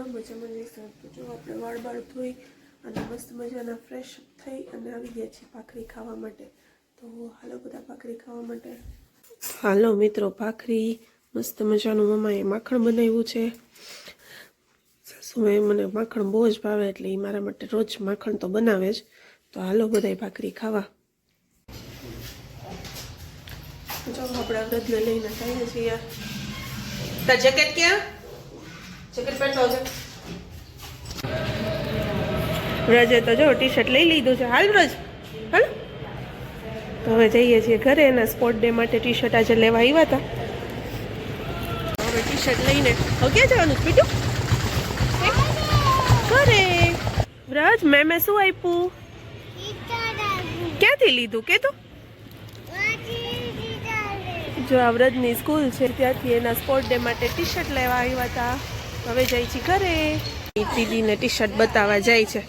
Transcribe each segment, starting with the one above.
મજામાં જઈશું. તો જો આપણે વાળ ધોઈ અને મસ્ત મજાના ફ્રેશ થઈ અને આવી ગયા છીએ ભાખરી ખાવા માટે. તો હાલો બધા ભાખરી ખાવા માટે. હાલો મિત્રો, ભાખરી મસ્ત મજાનું મમ્માએ માખણ બનાવ્યું છે. સાસુએ મને માખણ બહુ જ ભાવે એટલે એ મારા માટે રોજ માખણ તો બનાવે જ. તો હાલો બધા ભાખરી ખાવા. જો આપણે વ્રતને લઈને જઈએ છીએ. તાર જેકેટ ક્યાં? જેકેટ પહેરતો છે. વ્રજે તો જો ટી શર્ટ લઈ લીધું છે. હાલ વ્રજ, હાલ. તો હવે જઈએ છીએ ઘરે. એના સ્પોર્ટ ડે માટે ટી શર્ટ આજે લેવા આવ્યા હતા. હવે ટી શર્ટ લઈને હવે ક્યાં જવાનું પીટું? ઘરે. વ્રજ મેં શું આપ્યું? ક્યાંથી લીધું કે તું? જો આ વ્રજની સ્કૂલ છે ત્યાંથી એના સ્પોર્ટ ડે માટે ટી શર્ટ લેવા આવ્યા હતા. હવે જાય છે ઘરે. દીદીને ટી શર્ટ બતાવવા જાય છે.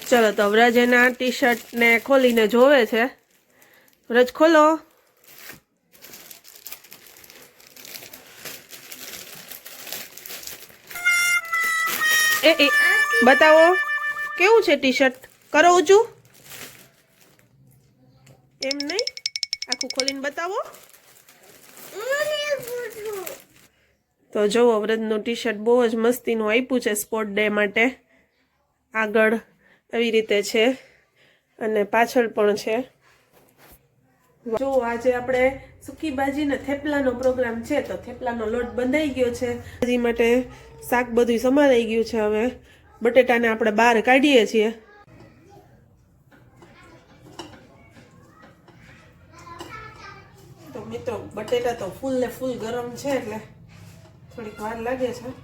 ચલો તો વ્રજ એના ટી શર્ટ ને ખોલીને જોવે છે. વ્રજ ખોલો. એ બતાવો કેવું છે ટી શર્ટ? કરો ઊંચું. એમ નહીં, આખું ખોલીને બતાવો. તો જોવો, વ્રજનું ટી શર્ટ બહુ જ મસ્તીનું આપ્યું છે સ્પોર્ટ ડે માટે. આગળ આવી રીતે છે અને પાછળ પણ છે. જો આજે આપણે સૂકી ભાજી ને થેપલાનો પ્રોગ્રામ છે. તો થેપલાનો લોટ બંધાઈ ગયો છે. ભાજી માટે શાક બધું સમારાઈ ગયું છે. હવે બટેટાને આપણે બહાર કાઢીએ છીએ. તો મિત્રો, બટેટા તો ફૂલ ને ફૂલ ગરમ છે એટલે થોડીક વાર લાગે છે.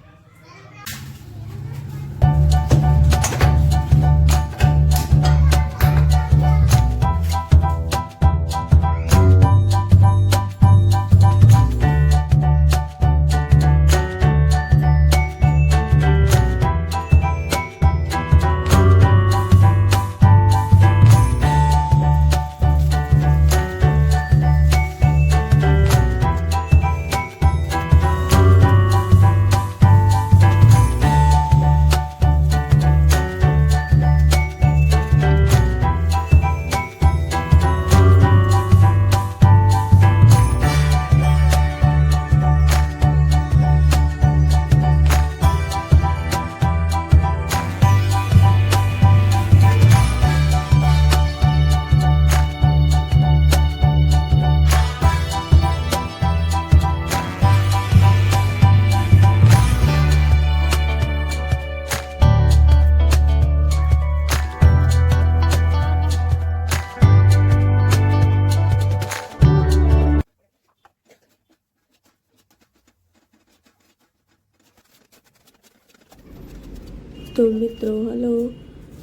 તો મિત્રો, હલો,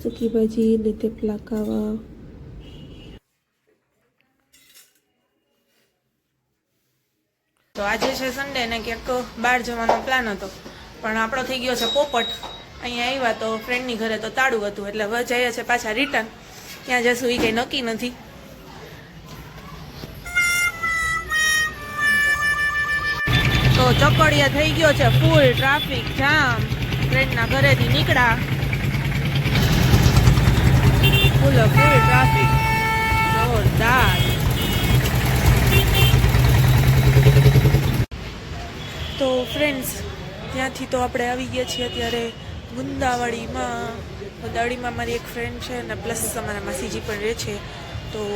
સૂકી ભાજી ને થેપલા ખાવા. તો આજે છે સન્ડે ને ક્યાંક બહાર જવાનો પ્લાન હતો, પણ આપણો થઈ ગયો છે પોપટ. અહીંયા આવ્યા તો ફ્રેન્ડની ઘરે તો તાળું હતું એટલે હવે જઈએ છે પાછા રિટર્ન. ત્યાં જશું એ કંઈ નક્કી નથી. તો ચકડિયા થઈ ગયો છે ફૂલ ટ્રાફિક જામ. ફ્રેન્ડના ઘરેથી નીકળ્યા, ફૂલ ટ્રાફિક જોરદાર. તો ફ્રેન્ડ્સ, ત્યાંથી તો આપણે આવી ગયા છીએ અત્યારે ગુંદાવાડીમાં. ગુંદાવાડીમાં મારી એક ફ્રેન્ડ છે અને પ્લસ અમારા માસીજી પણ રહે છે. તો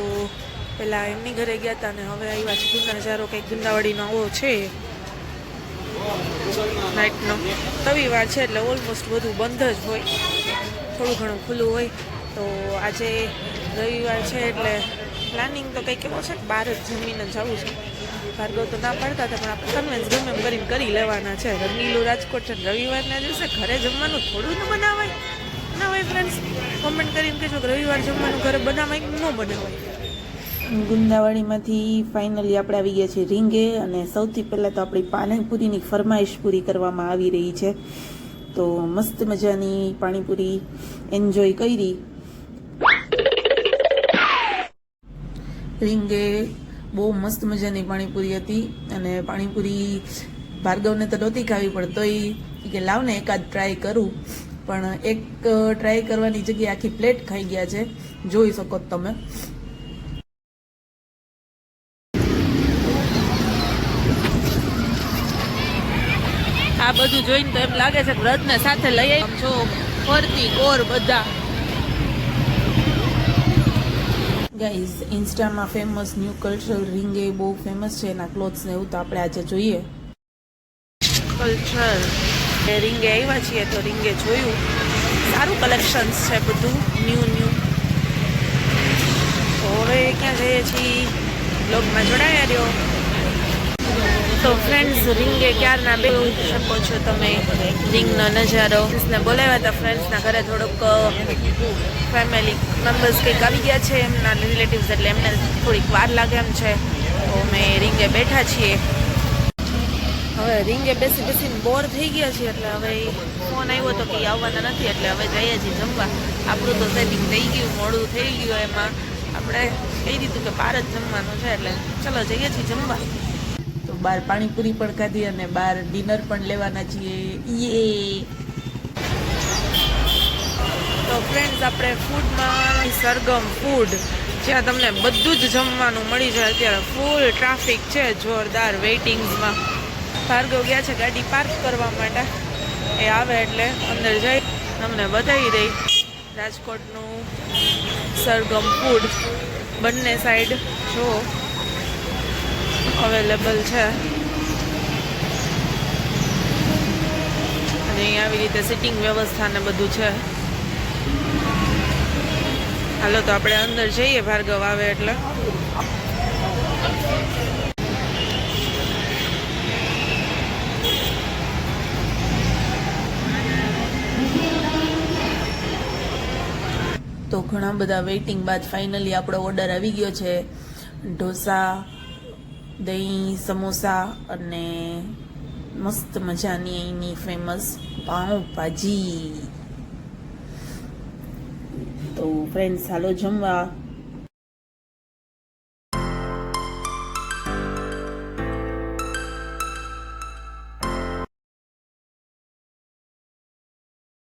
પહેલાં એમની ઘરે ગયા હતા અને હવે આવ્યા છે ગુંદા. નજારો કંઈક ગુંદાવાડીનો આવો છે નાઇટનો. રવિવાર છે એટલે ઓલમોસ્ટ બધું બંધ જ હોય, થોડું ઘણું ખુલ્લું હોય. તો આજે રવિવાર છે એટલે પ્લાનિંગ તો કંઈક એવો છે કે બહાર જ જમીને જવું છે. ભાર્ગવ તો ના પાડતા હતા પણ આપણે કન્વેન્સ ગમે એમ કરીને કરી લેવાના છે. રંગીલું રાજકોટ છે, રવિવારના દિવસે ઘરે જમવાનું થોડું ન બનાવાય. ના હોય ફ્રેન્ડ્સ, કોમેન્ટ કરીને કહેજો કે રવિવાર જમવાનું ઘરે બનાવાય કે ન બનાવાય. ગુંદાવાડીમાંથી ફાઇનલી આપણે આવી ગયા છીએ રીંગે, અને સૌથી પહેલાં તો આપણી પાણીપુરીની ફરમાઈશ પૂરી કરવામાં આવી રહી છે. તો મસ્ત મજાની પાણીપુરી એન્જોય કરી. રીંગે બહુ મસ્ત મજાની પાણીપુરી હતી, અને પાણીપુરી ભાર્ગવને તો નહોતી ખાવી, પણ તોય કે લાવ ને એકાદ ટ્રાય કરું. પણ એક ટ્રાય કરવાની જગ્યાએ આખી પ્લેટ ખાઈ ગયા છે, જોઈ શકો તમે. આ બધું જોઈને તો એમ લાગે છે કે વ્રતને સાથે લઈ આવી છો, ફરતી કોર બધા. ગાઈઝ, ઇન્સ્ટામાં ફેમસ ન્યૂ કલ્ચરલ રીંગે બહુ ફેમસ છે, એના ક્લોથ્સ ને એવું તો આપણે આજે જોઈએ. કલ્ચર રીંગે આવ્યા છીએ તો રીંગે જોયું, સારું કલેક્શન્સ છે બધું ન્યૂ. તો હવે ક્યાં જઈએ છીએ, બ્લોગમાં જોડાયા રહ્યો. તો ફ્રેન્ડ્સ, રીંગે ક્યારના બે શકો છો તમે રીંગનો નજારો. ફ્રેન્ડ્સને બોલાવ્યા હતા, ફ્રેન્ડ્સના ઘરે થોડુંક ફેમિલી મેમ્બર્સ કંઈક આવી ગયા છે, એમના રિલેટિવ્સ, એટલે એમને થોડીક વાર લાગે એમ છે. તો અમે રીંગે બેઠા છીએ. હવે રીંગે બેસીને બોર થઈ ગયા છીએ, એટલે હવે ફોન આવ્યો તો કે આવવાના નથી, એટલે હવે જઈએ છીએ જમવા. આપણું તો સેટિંગ થઈ ગયું, મોડું થઈ ગયું, એમાં આપણે કહી દીધું કે બહાર જ જમવાનું છે, એટલે ચલો જઈએ છીએ જમવા. તો બહાર પાણીપુરી પણ ખાધી, અને બહાર ડિનર પણ લેવાના છીએ. યે! તો ફ્રેન્ડ્સ, આપણે ફૂડમાં સરગમ ફૂડ, જ્યાં તમને બધું જ જમવાનું મળી જાય. અત્યારે ફૂલ ટ્રાફિક છે, જોરદાર વેઇટિંગ્સમાં. ભાર્ગવ ગયા છે ગાડી પાર્ક કરવા માટે, એ આવે એટલે અંદર જઈ તમને બતાવી દઈ. રાજકોટનું સરગમ ફૂડ બંને સાઈડ જો અવેલેબલ છે, અને અહીં આવી રીતે સિટિંગ વ્યવસ્થા ને બધું છે. હાલો તો આપણે અંદર જઈએ, ભાર્ગવ આવે એટલે. તો ઘણા બધા વેઇટિંગ બાદ ફાઇનલી આપણો ઓર્ડર આવી ગયો છે. ઢોસા, દહીં, સમોસા અને મસ્ત મજાની અહીંની ફેમસ પાઉંભાજી. તો ફ્રેન્ડ્સ, હાલો જમવા.